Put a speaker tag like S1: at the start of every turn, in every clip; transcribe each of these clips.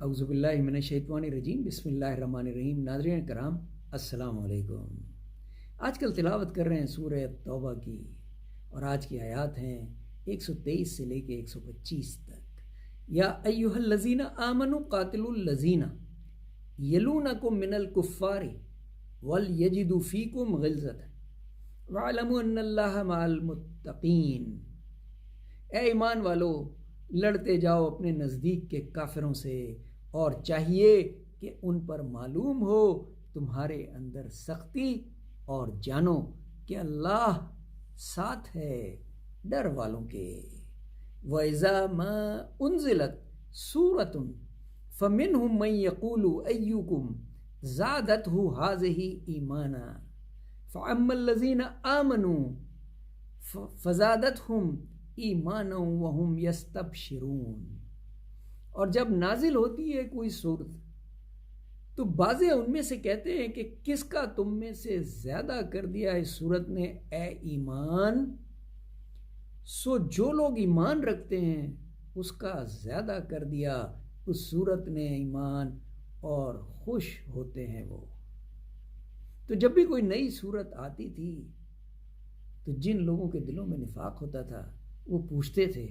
S1: اعوذ باللہ من الشیطان الرجیم، بسم اللہ الرحمن الرحیم۔ ناظرین کرام السلام علیکم۔ آج کل تلاوت کر رہے ہیں سورہ توبہ کی، اور آج کی آیات ہیں 123 سے لے کے 125 تک۔ یا ایہا الذین آمنوا قاتلوا الذین یلونکم من الکفار ولیجدوا فیکم غلظۃ واعلموا ان اللہ مع المتقین۔ اے ایمان والو، لڑتے جاؤ اپنے نزدیک کے کافروں سے، اور چاہیے کہ ان پر معلوم ہو تمہارے اندر سختی، اور جانو کہ اللہ ساتھ ہے ڈر والوں کے۔ وَإِذَا مَا أُنزِلَتْ سُورَةٌ فَمِنْهُمْ مَنْ يَقُولُ أَيُّكُمْ زَادَتْهُ هَٰذِهِ إِيمَانًا فَأَمَّا الَّذِينَ آمَنُوا فَزَادَتْهُمْ ایمانًا وَهُمْ يَسْتَبْشِرُونَ۔ اور جب نازل ہوتی ہے کوئی صورت تو بعضے ان میں سے کہتے ہیں کہ کس کا تم میں سے زیادہ کر دیا اس صورت نے اے ایمان؟ سو جو لوگ ایمان رکھتے ہیں اس کا زیادہ کر دیا اس صورت نے ایمان، اور خوش ہوتے ہیں وہ۔ تو جب بھی کوئی نئی صورت آتی تھی تو جن لوگوں کے دلوں میں نفاق ہوتا تھا وہ پوچھتے تھے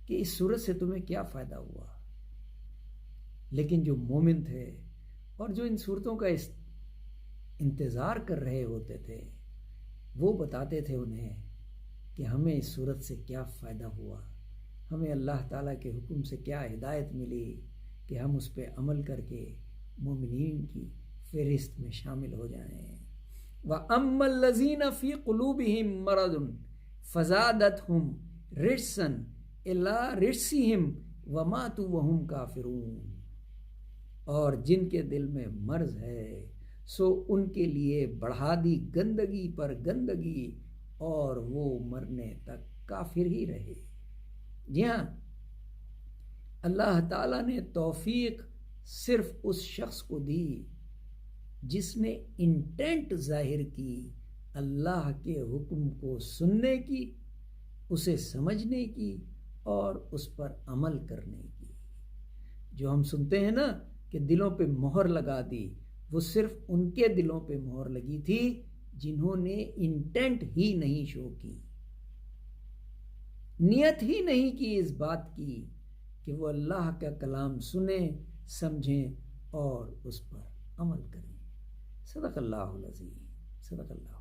S1: کہ اس صورت سے تمہیں کیا فائدہ ہوا؟ لیکن جو مومن تھے اور جو ان صورتوں کا انتظار کر رہے ہوتے تھے، وہ بتاتے تھے انہیں کہ ہمیں اس صورت سے کیا فائدہ ہوا، ہمیں اللہ تعالیٰ کے حکم سے کیا ہدایت ملی کہ ہم اس پہ عمل کر کے مومنین کی فہرست میں شامل ہو جائیں۔ وَأَمَّا الَّذِينَ فِي قُلُوبِهِم مَّرَضٌ فَزَادَتْهُمْ رِجْسًا إِلَىٰ رِجْسِهِمْ وَمَاتُوا وَهُمْ كَافِرُونَ۔ اور جن کے دل میں مرض ہے سو ان کے لیے بڑھا دی گندگی پر گندگی، اور وہ مرنے تک کافر ہی رہے۔ جی ہاں، اللہ تعالیٰ نے توفیق صرف اس شخص کو دی جس نے انٹینٹ ظاہر کی اللہ کے حکم کو سننے کی، اسے سمجھنے کی، اور اس پر عمل کرنے کی۔ جو ہم سنتے ہیں نا کہ دلوں پہ مہر لگا دی، وہ صرف ان کے دلوں پہ مہر لگی تھی جنہوں نے انٹینٹ ہی نہیں شو کی، نیت ہی نہیں کی اس بات کی کہ وہ اللہ کا کلام سنیں، سمجھیں اور اس پر عمل کریں۔ صدق اللہ العظیم، صدق اللہ۔